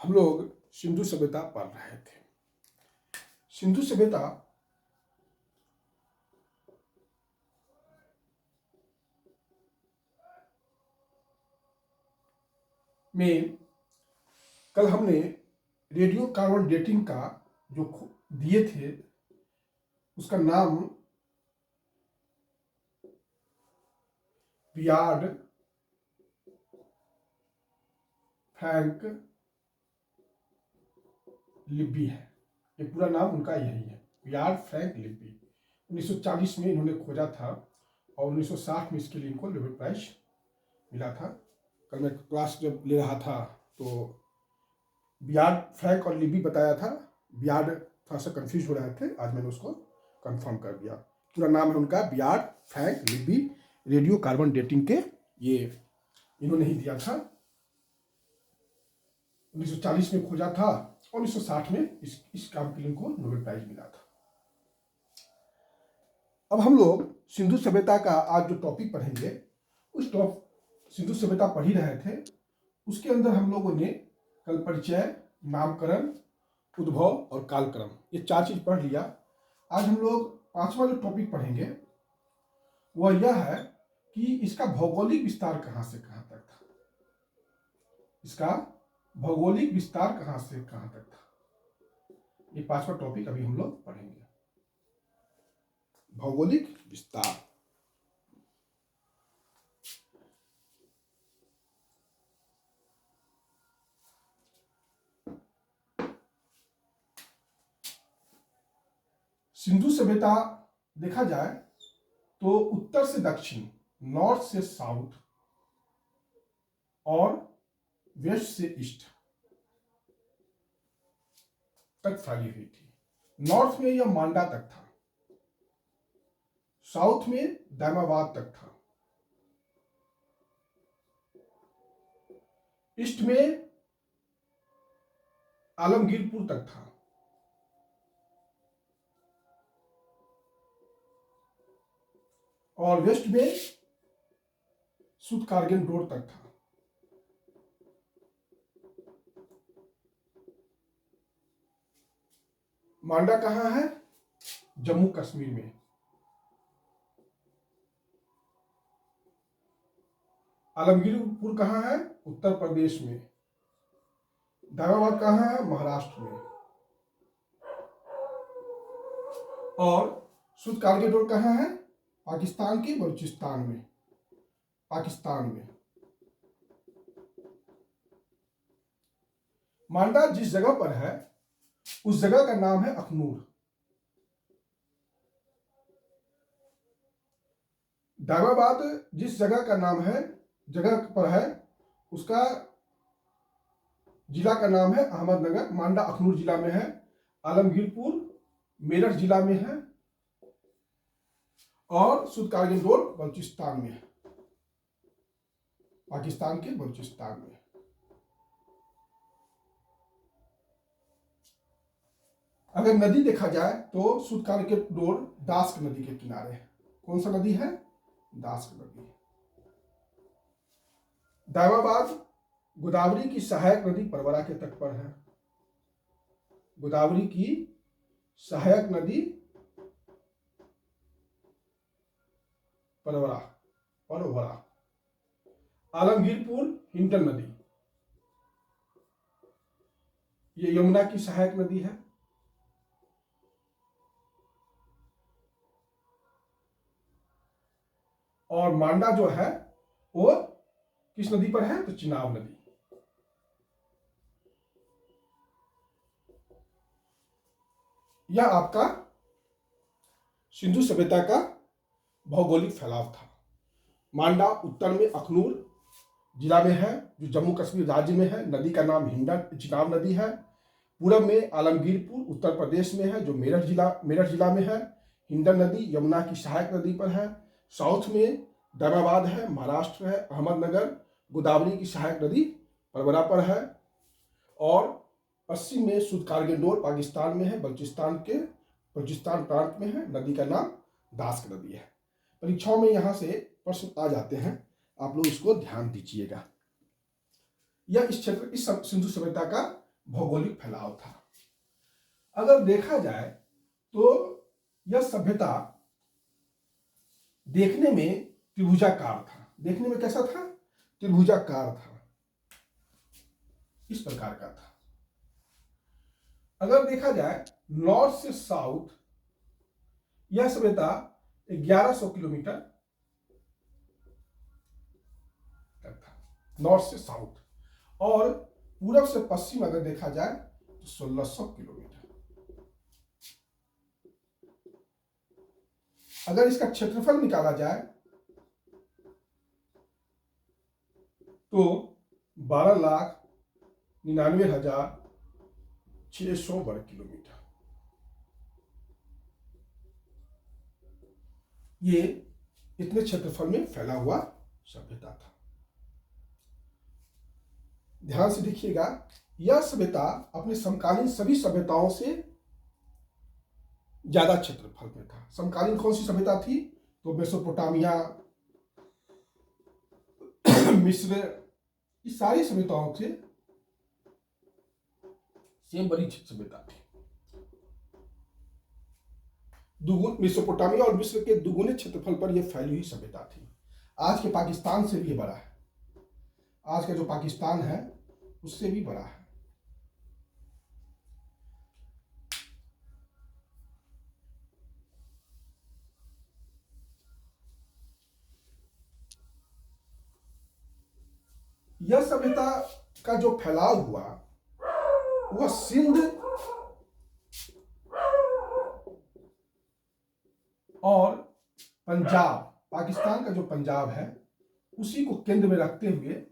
हम लोग सिंधु सभ्यता पढ़ रहे थे। सिंधु सभ्यता में कल हमने रेडियो कार्बन डेटिंग का जो दिए थे उसका नाम बियार्ड फ्रैंक लिब्बी है। ये पूरा नाम उनका यही है, बियार्ड फ्रैंक लिब्बी। 1940 में इन्होंने खोजा था और 1960 में इसके लिए इनको नोबेल प्राइज मिला था। कल मैं क्लास जब ले रहा था तो बियार्ड फ्रैंक और लिब्बी बताया था, बियार्ड थोड़ा सा कंफ्यूज हो रहे थे, आज मैंने उसको कंफर्म कर दिया। पूरा नाम है उनका बियार्ड Frank Libby. Radio carbon dating के ये इन्होंने ही दिया था। 1940 में खोजा था और 1960 में इस काम के लिए इनको नोबेल प्राइज मिला था। अब हम लोग सिंधु सभ्यता का आज जो टॉपिक पढ़ेंगे उस सिंधु सभ्यता पढ़ ही रहे थे, उसके अंदर हम लोगों ने कल परिचय, नामकरण, उद्भव और कालक्रम ये 4 चीज पढ़ लिया। आज हम लोग 5वां जो टॉपिक पढ़ेंगे वह यह है कि इसका भौगोलिक विस्तार कहां से कहां तक था। इसका भौगोलिक विस्तार कहां से कहां तक था, ये 5वां टॉपिक अभी हम लोग पढ़ेंगे। भौगोलिक विस्तार। सिंधु सभ्यता देखा जाए तो उत्तर से दक्षिण, नॉर्थ से साउथ और वेस्ट से ईस्ट तक फैली हुई थी। नॉर्थ में यह मांडा तक था, साउथ में दामाबाद तक था, ईस्ट में आलमगीरपुर तक था और वेस्ट में सुतकारगिल रोड तक था। मांडा कहां है? जम्मू कश्मीर में। आलमगीरपुर कहां है? उत्तर प्रदेश में। दामाबाद कहां है? महाराष्ट्र में। और सुतकारगिल रोड कहां है? पाकिस्तान के बलूचिस्तान में, पाकिस्तान में। मांडा जिस जगह पर है उस जगह का नाम है अखनूर। दामाबाद जिस जगह का नाम है, जगह पर है, उसका जिला का नाम है अहमदनगर। मांडा अखनूर जिला में है। आलमगीरपुर मेरठ जिला में है और सुतकारगिल रोड बलूचिस्तान में है, पाकिस्तान के बलूचिस्तान में। अगर नदी देखा जाए तो सुतकारगिल रोड दास्क नदी के किनारे है। कौन सा नदी है? दास्क नदी। दामाबाद गोदावरी की सहायक नदी परवरा के तट पर है। गोदावरी की सहायक नदी परवरा। आलमगीरपुर हिंडन नदी, ये यमुना की सहायक नदी है। और मांडा जो है वो किस नदी पर है? तो चिनाब नदी। यह आपका सिंधु सभ्यता का भौगोलिक फैलाव था। मांडा उत्तर में अखनूर जिला में है जो जम्मू कश्मीर राज्य में है। नदी का नाम हिंडन चिनाब नदी है। पूरब में आलमगीरपुर उत्तर प्रदेश में है जो मेरठ जिला में है। हिंडन नदी यमुना की सहायक नदी पर है। साउथ में दामाबाद है, महाराष्ट्र है। अहमदनगर गोदावरी की सहायक नदी परवरा पर है। और पश्चिम में सुतकारगिल रोड पाकिस्तान में है, बलूचिस्तान प्रांत में है। नदी का नाम दास्क नदी है। परीक्षाओं में यहां से प्रश्न आ जाते हैं, आप लोग इसको ध्यान दीजिएगा। यह इस क्षेत्र, इस सिंधु सभ्यता का भौगोलिक फैलाव था। अगर देखा जाए तो यह सभ्यता देखने में त्रिभुजाकार था। देखने में कैसा था? त्रिभुजाकार था, इस प्रकार का था। अगर देखा जाए नॉर्थ से साउथ, यह सभ्यता 1100 किलोमीटर तक था, नॉर्थ से साउथ। और पूरब से पश्चिम अगर देखा जाए तो 1600 किलोमीटर। अगर इसका क्षेत्रफल निकाला जाए तो 12,99,600 वर्ग किलोमीटर। ये इतने क्षेत्रफल में फैला हुआ सभ्यता था। ध्यान से देखिएगा, यह सभ्यता अपने समकालीन सभी सभ्यताओं से ज्यादा क्षेत्रफल में था। समकालीन कौन सी सभ्यता थी? तो मेसोपोटामिया, मिस्र, इस सारी सभ्यताओं से सेम बड़ी सभ्यता थी। मेसोपोटामिया और मिस्र के दुगुने क्षेत्रफल पर यह फैली हुई सभ्यता थी। आज के पाकिस्तान से भी बड़ा है। आज का जो पाकिस्तान है उससे भी बड़ा है। यह सभ्यता का जो फैलाव हुआ वह सिंध और पंजाब, पाकिस्तान का जो पंजाब है उसी को केंद्र में रखते हुए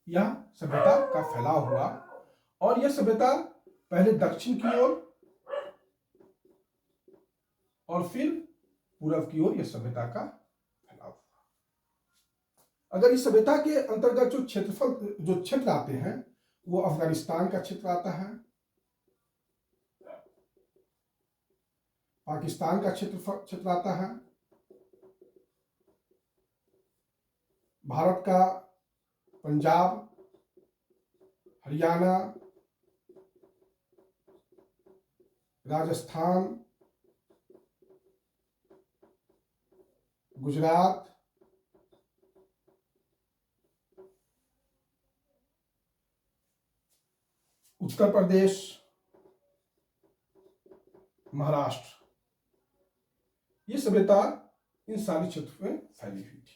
यह सभ्यता का फैलाव हुआ। और यह सभ्यता पहले दक्षिण की ओर और फिर पूर्व की ओर यह सभ्यता का फैलाव हुआ। अगर इस सभ्यता के अंतर्गत जो क्षेत्र आते हैं वो अफगानिस्तान का क्षेत्र आता है, पाकिस्तान का क्षेत्र आता है, भारत का पंजाब, हरियाणा, राजस्थान, गुजरात, उत्तर प्रदेश, महाराष्ट्र, ये सभ्यता इन सारे क्षेत्र में फैली हुई थी।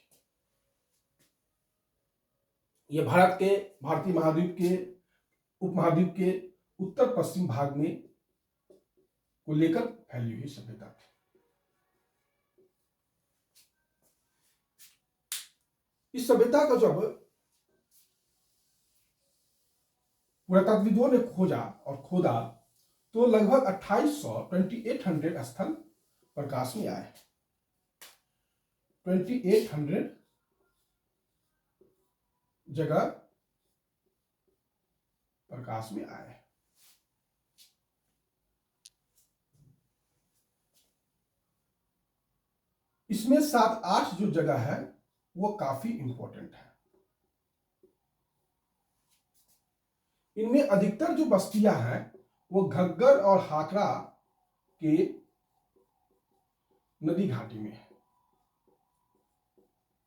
ये भारतीय महाद्वीप के उपमहाद्वीप के उत्तर पश्चिम भाग में को लेकर फैली हुई सभ्यता थी। इस सभ्यता का जब पुरातत्वविदों ने खोदा तो लगभग 2800 स्थल प्रकाश में आए। 2800 जगह प्रकाश में आए। इसमें 7-8 जो जगह है वो काफी इंपॉर्टेंट है। इनमें अधिकतर जो बस्तियां हैं वो घग्गर और हाकरा के नदी घाटी में है।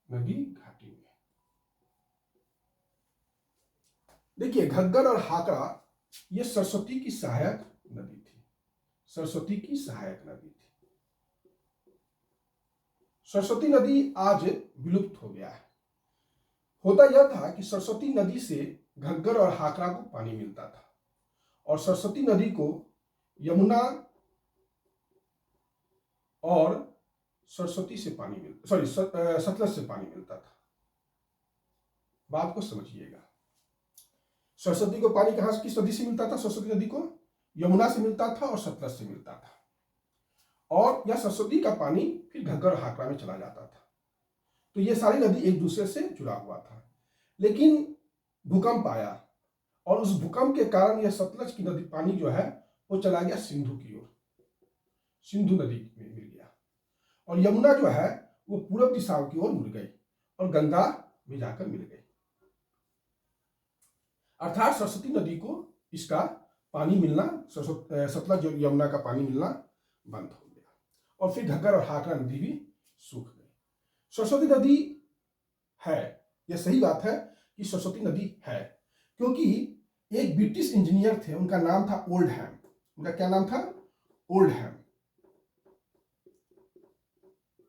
नदी घाटी में देखिए, घग्गर और हाकरा ये सरस्वती की सहायक नदी थी। सरस्वती की सहायक नदी थी। सरस्वती नदी आज विलुप्त हो गया है। होता यह था कि सरस्वती नदी से घग्गर और हाकरा को पानी मिलता था और सरस्वती नदी को यमुना और सरस्वती से पानी सतलज से पानी मिलता था। बात को समझिएगा, सरस्वती को पानी कहां किस नदी से मिलता था? सरस्वती नदी को यमुना से मिलता था और सतलज से मिलता था। और यह सरस्वती का पानी फिर घग्गर हाकरा में चला जाता था। तो ये सारी नदी एक दूसरे से जुड़ा हुआ था। लेकिन भूकंप आया और उस भूकंप के कारण यह सतलज की नदी पानी जो है वो चला गया सिंधु की ओर, सिंधु नदी में मिल गया। और यमुना जो है वो पूर्व दिशाओं की ओर मुड़ गई और गंगा में जाकर मिल गई। अर्थात सरस्वती नदी को इसका पानी मिलना, सतलज यमुना का पानी मिलना बंद हो गया, और फिर घग्गर और हाकरा नदी भी सूख गई। सरस्वती नदी है, यह सही बात है कि सरस्वती नदी है, क्योंकि एक ब्रिटिश इंजीनियर थे, उनका नाम था ओल्डहैम। उनका क्या नाम था? ओल्डहैम।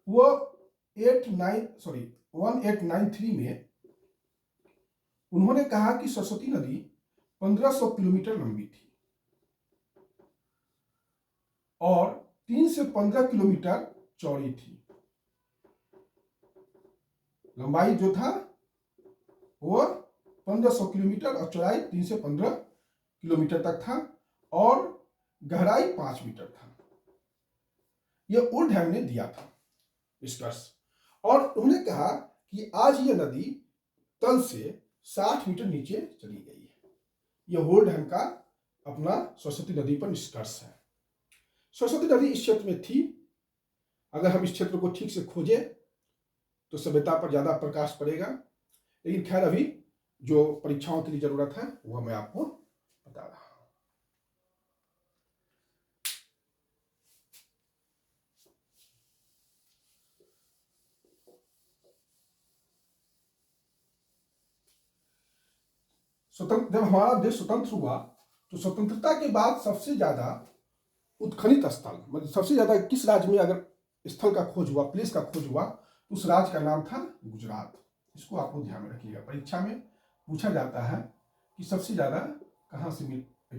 वो 1893 में उन्होंने कहा कि सरस्वती नदी 1500 किलोमीटर लंबी थी और 3 से 15 किलोमीटर चौड़ी थी। लंबाई जो था वो 1500 किलोमीटर और चौड़ाई 3 से 15 किलोमीटर तक था और गहराई 5 मीटर था। यह ओल्डहैम ने दिया था निष्कर्ष, और उन्होंने कहा कि आज यह नदी तल से 60 मीटर नीचे चली गई है। यह ओल्डहैम का अपना सरस्वती नदी पर निष्कर्ष है। सरस्वती नदी इस क्षेत्र में थी। अगर हम इस क्षेत्र को ठीक से खोजें तो सभ्यता पर ज्यादा प्रकाश पड़ेगा, लेकिन खैर अभी जो परीक्षाओं के लिए जरूरत है वह मैं आपको बता रहा हूं। जब हमारा देश स्वतंत्र हुआ तो स्वतंत्रता के बाद सबसे ज्यादा उत्खनित स्थल, मतलब सबसे ज्यादा किस राज्य में अगर स्थल का खोज हुआ, प्लेस का खोज हुआ, तो उस राज्य का नाम था गुजरात। इसको आपको ध्यान में रखिएगा, परीक्षा में पूछा जाता है कि सबसे ज्यादा कहां से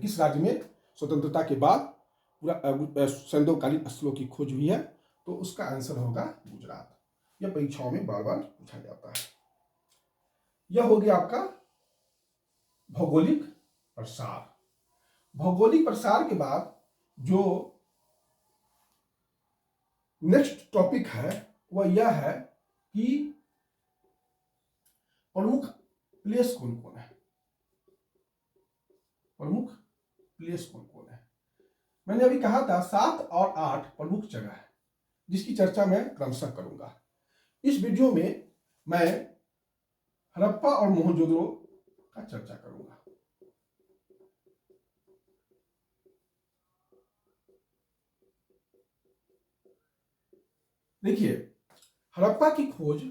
किस राज्य में स्वतंत्रता के बाद पूरा सैंदवकालीन स्थलों की खोज हुई है, तो उसका आंसर होगा गुजरात। यह परीक्षाओं में बार बार पूछा जाता है। यह हो गया आपका भौगोलिक प्रसार। भौगोलिक प्रसार के बाद जो नेक्स्ट टॉपिक है वह यह है कि प्रमुख प्लेस कौन कौन है। प्रमुख प्लेस कौन कौन है? मैंने अभी कहा था 7 और 8 प्रमुख जगह है, जिसकी चर्चा मैं क्रमशः करूंगा। इस वीडियो में मैं हड़प्पा और मोहनजोदड़ो का चर्चा करूंगा। देखिए, हड़प्पा की खोज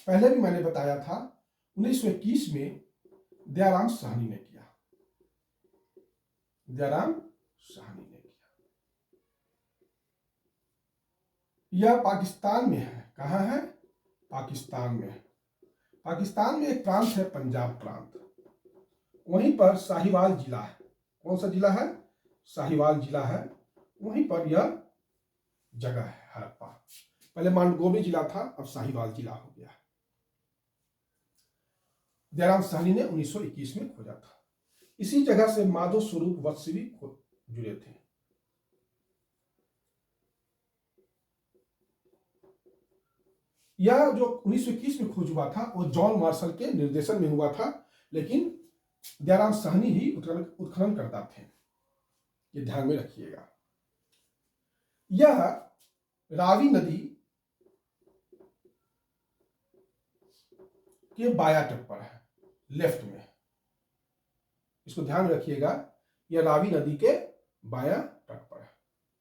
पहले भी मैंने बताया था 1921 में दयाराम साहनी ने किया। दयाराम साहनी ने किया। यह पाकिस्तान में है। कहां है? पाकिस्तान में है। पाकिस्तान में एक प्रांत है पंजाब प्रांत, वहीं पर साहिवाल जिला है। कौन सा जिला है? साहिवाल जिला है। वहीं पर यह जगह है हड़प्पा। पहले मांडगोवी जिला था, अब साहिवाल जिला हो गया। दयाराम साहनी ने 1921 में खोजा था। इसी जगह से माधव स्वरूप वत्स भी जुड़े थे। यह जो 1921 में खोज हुआ था वो जॉन मार्शल के निर्देशन में हुआ था, लेकिन दयाराम साहनी ही उत्खनन करता थे। ये ध्यान में रखिएगा। यह रावी नदी के बाया तट पर है, लेफ्ट में। इसको ध्यान रखिएगा, यह रावी नदी के बाया तट पर है।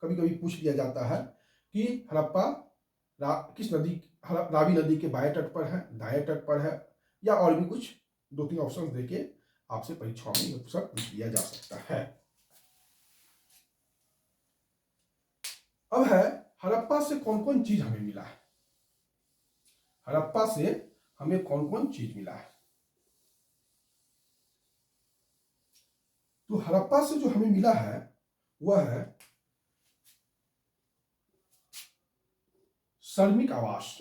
कभी कभी पूछ लिया जाता है कि हड़प्पा किस नदी, रावी नदी के बाएं तट पर है, दाएं तट पर है, या और भी कुछ 2-3 ऑप्शन देके आपसे परीक्षाओं में यह प्रश्न पूछ लिया जा सकता है। अब है हड़प्पा से कौन कौन चीज हमें मिला है। हड़प्पा से हमें कौन कौन चीज मिला है? तो हड़प्पा से जो हमें मिला है वह है श्रमिक आवास।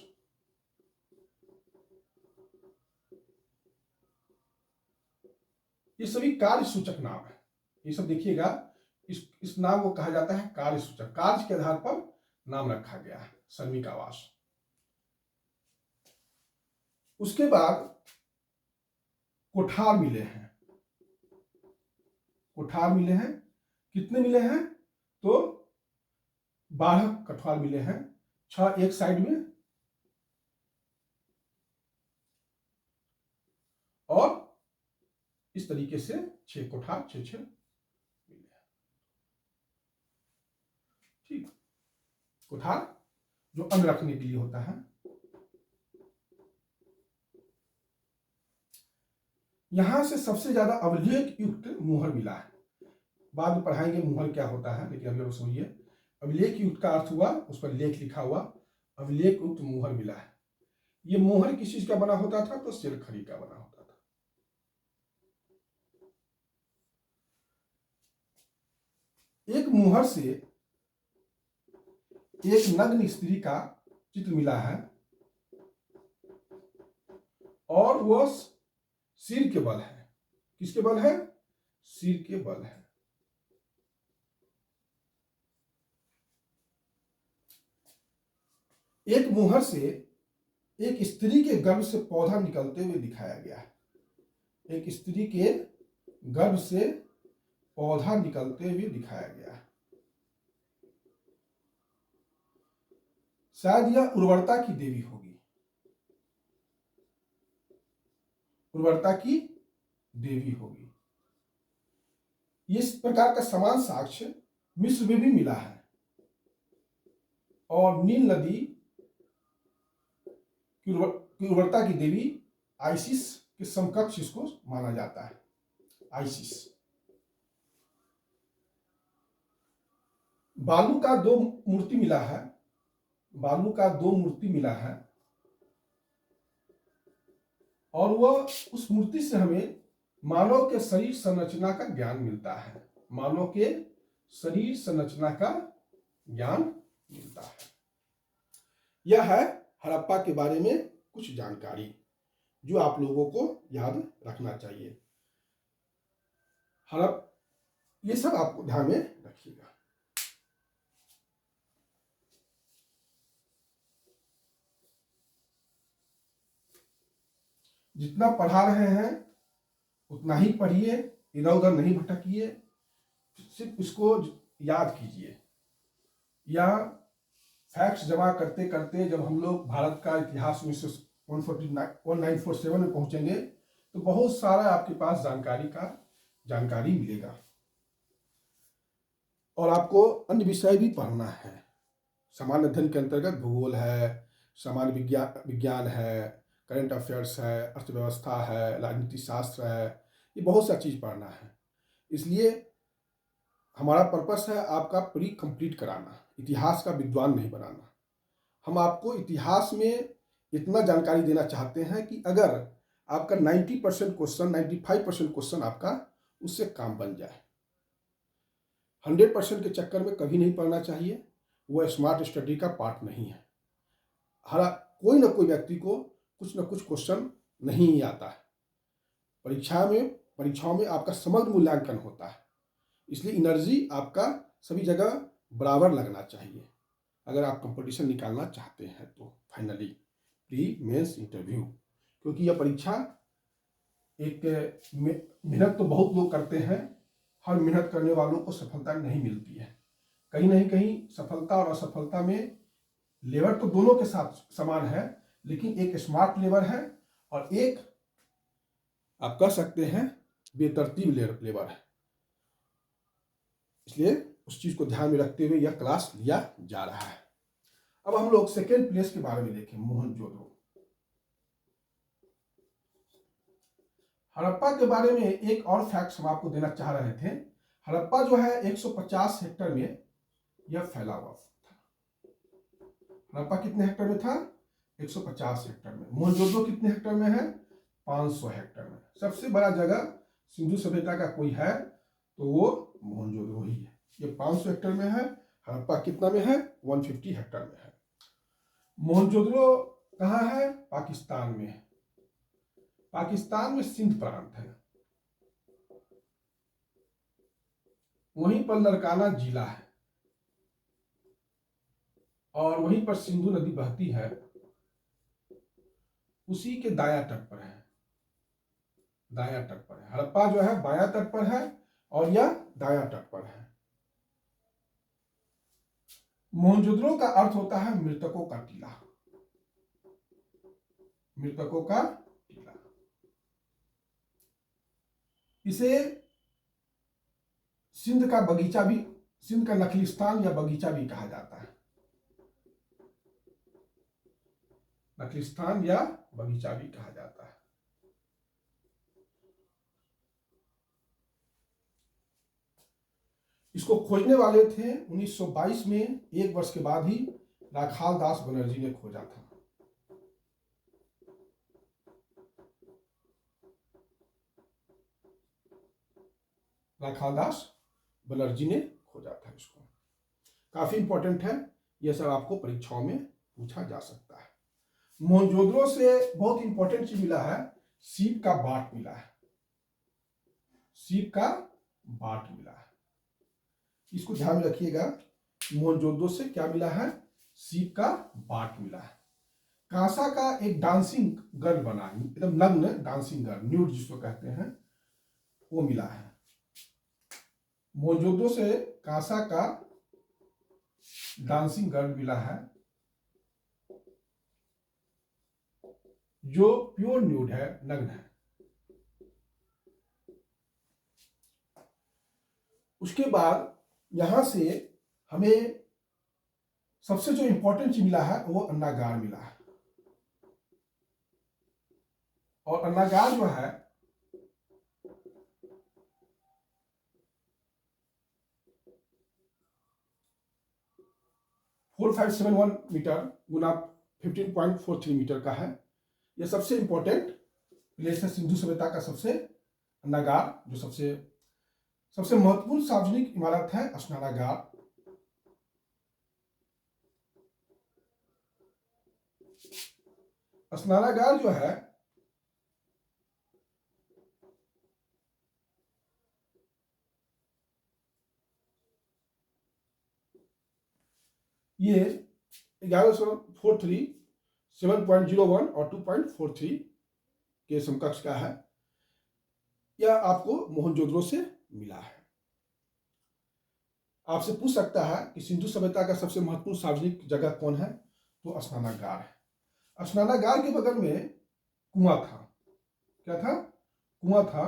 ये सभी कार्य सूचक नाम है। ये सब देखिएगा, इस नाम को कहा जाता है कार्य सूचक। कार्य के आधार पर नाम रखा गया है श्रमिक आवास। उसके बाद कोठार मिले हैं। कोठार मिले हैं, कितने मिले हैं? तो 12 कोठार मिले हैं, 6 एक साइड में और इस तरीके से 6 कोठार 6 मिले हैं। ठीक, कुठार जो अन्न रखने के लिए होता है। यहां से सबसे ज्यादा अभिलेख युक्त मुहर मिला है। बाद में पढ़ाएंगे मुहर क्या होता है, लेकिन अभी सुनिए। अभिलेख युक्त का अर्थ हुआ उस पर लेख लिखा हुआ, अभिलेख युक्त मुहर मिला है। ये मुहर किस चीज का बना होता था? तो शेरखड़ी का बना होता था। एक मुहर से एक नग्न स्त्री का चित्र मिला है और वह सिर के बल है। किसके बल है? सिर के बल है। एक मुहर से एक स्त्री के गर्भ से पौधा निकलते हुए दिखाया गया है। एक स्त्री के गर्भ से पौधा निकलते हुए दिखाया गया है। शायद यह उर्वरता की देवी होगी, उर्वरता की देवी होगी। इस प्रकार का समान साक्ष्य मिस्र में भी मिला है और नील नदी की उर्वरता की देवी आइसिस के समकक्ष इसको माना जाता है। आइसिस। बालू का दो मूर्ति मिला है, बालू का दो मूर्ति मिला है और वह उस मूर्ति से हमें मानव के शरीर संरचना का ज्ञान मिलता है। मानव के शरीर संरचना का ज्ञान मिलता है। यह है हड़प्पा के बारे में कुछ जानकारी जो आप लोगों को याद रखना चाहिए। ये सब आपको ध्यान में रखिएगा। जितना पढ़ा रहे हैं उतना ही पढ़िए, इधर उधर नहीं भटकिए, सिर्फ इसको याद कीजिए। या फैक्ट्स जमा करते करते जब हम लोग भारत का इतिहास में 1947 में पहुंचेंगे तो बहुत सारा आपके पास जानकारी मिलेगा। और आपको अन्य विषय भी पढ़ना है। सामान्य अध्ययन के अंतर्गत भूगोल है, सामान्य विज्ञान है, करंट अफेयर्स है, अर्थव्यवस्था है, राजनीति शास्त्र है, ये बहुत सा चीज़ पढ़ना है। इसलिए हमारा पर्पस है आपका प्री कंप्लीट कराना, इतिहास का विद्वान नहीं बनाना। हम आपको इतिहास में इतना जानकारी देना चाहते हैं कि अगर आपका 90% क्वेश्चन, 95% क्वेश्चन आपका उससे काम बन जाए। 100% के चक्कर में कभी नहीं पढ़ना चाहिए, वो स्मार्ट स्टडी का पार्ट नहीं है। कोई ना कोई व्यक्ति को कुछ ना कुछ क्वेश्चन नहीं आता है। परीक्षाओं में आपका समग्र मूल्यांकन होता है, इसलिए एनर्जी आपका सभी जगह बराबर लगना चाहिए अगर आप कंपटीशन निकालना चाहते हैं तो। फाइनली प्री मेंस इंटरव्यू, क्योंकि यह परीक्षा एक मेहनत तो बहुत लोग करते हैं, हर मेहनत करने वालों को सफलता नहीं मिलती है। कहीं ना कहीं सफलता और असफलता में लेबर तो दोनों के साथ समान है, लेकिन एक स्मार्ट लेबर है और एक आप कह सकते हैं बेतरतीब लेबर है। इसलिए उस चीज को ध्यान में रखते हुए यह क्लास लिया जा रहा है। अब हम लोग सेकेंड प्लेस के बारे में देखें, मोहनजोदड़ो। हड़प्पा के बारे में एक और फैक्ट हम आपको देना चाह रहे थे। हड़प्पा जो है 150 हेक्टेयर में यह फैला हुआ था। हड़प्पा कितने हेक्टेयर में था? 150 हेक्टेयर में। मोहनजोदड़ो कितने हेक्टेयर में है? 500 हेक्टेयर में। सबसे बड़ा जगह सिंधु सभ्यता का कोई है तो वो मोहनजोदड़ो ही है। ये 500 हेक्टेयर में है, हड़प्पा कितना में है? 150 हेक्टेयर में है। मोहनजोदड़ो कहाँ है? पाकिस्तान में है। पाकिस्तान में सिंध प्रांत है, वहीं पर लड़काना जिला है और वहीं पर सिंधु नदी बहती है, उसी के दाया तट पर है। दाया तट पर है। हड़प्पा जो है बाया तट पर है और यह दाया तट पर है। मोहनजोदड़ो का अर्थ होता है मृतकों का टीला। मृतकों का टीला। इसे सिंध का बगीचा भी सिंध का नखलिस्तान या बगीचा भी कहा जाता है, नखलिस्तान या बगीचा भी कहा जाता है। इसको खोजने वाले थे 1922 में, एक वर्ष के बाद ही राखाल दास बनर्जी ने खोजा था। राखाल दास बनर्जी ने खोजा था इसको। काफी इंपॉर्टेंट है, यह सब आपको परीक्षाओं में पूछा जा सकता है। मोहनजोदड़ो से बहुत इंपॉर्टेंट चीज मिला है, सीप का बाट मिला है, सीप का बाट मिला है। इसको ध्यान में रखिएगा, मोहनजोदड़ो से क्या मिला है, सीप का बाट मिला है। कांसा का एक डांसिंग गर्ल बना, एकदम नग्न डांसिंग गर्ल, न्यूड जिसको कहते हैं, वो मिला है। मोहनजोदड़ो से कांसा का डांसिंग गर्ल मिला है जो प्योर न्यूड है, नग्न है। उसके बाद यहां से हमें सबसे जो इंपॉर्टेंट चीज मिला है वो अन्नागार मिला है। और अन्नागार जो है 4571 मीटर गुना 15.43 मीटर का है। यह सबसे इंपॉर्टेंट प्लेस है सिंधु सभ्यता का। सबसे अन्नागार जो सबसे महत्वपूर्ण सार्वजनिक इमारत है स्नानागार। स्नानागार जो है ये 1143, 7.01 और 2.43 के समकक्ष का है। यह आपको मोहनजोदड़ो से मिला है। आपसे पूछ सकता है कि सिंधु सभ्यता का सबसे महत्वपूर्ण सार्वजनिक जगह कौन है, तो स्नानागार है। स्नानागार के बगल में कुआं था। क्या था? कुआं था।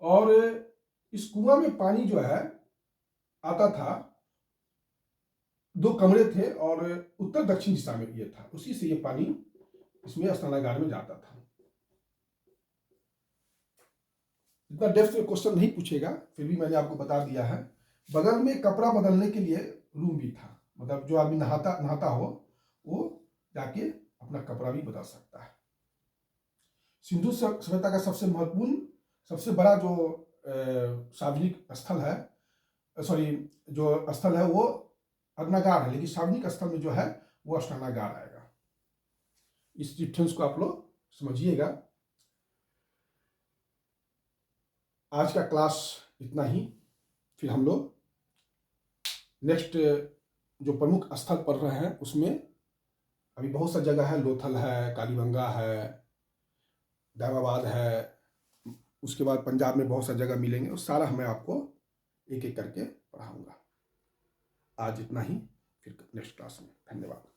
और इस कुआं में पानी जो है आता था, दो कमरे थे और उत्तर दक्षिण दिशा में ये था, उसी से ये पानी इसमें स्नानागार में जाता था। इतना डेप्थ में क्वेश्चन नहीं पूछेगा, फिर भी मैंने आपको बता दिया है। बगल में कपड़ा बदलने के लिए रूम भी था, मतलब जो आदमी नहाता हो वो जाके अपना कपड़ा भी बदल सकता है। सिंधु सभ्यता का सबसे महत्वपूर्ण, सबसे बड़ा जो सार्वजनिक स्थल है, जो स्थल है वो अन्नागार है, लेकिन सार्वजनिक स्थल में जो है वो स्नानागार आएगा। इस डिफरेंस को आप लोग समझिएगा। आज का क्लास इतना ही, फिर हम लोग नेक्स्ट जो प्रमुख स्थल पढ़ रहे हैं उसमें अभी बहुत सा जगह है, लोथल है, कालीबंगा है, दामाबाद है, उसके बाद पंजाब में बहुत सा जगह मिलेंगे, और सारा मैं आपको एक एक करके पढ़ाऊंगा। आज इतना ही, फिर नेक्स्ट क्लास में। धन्यवाद।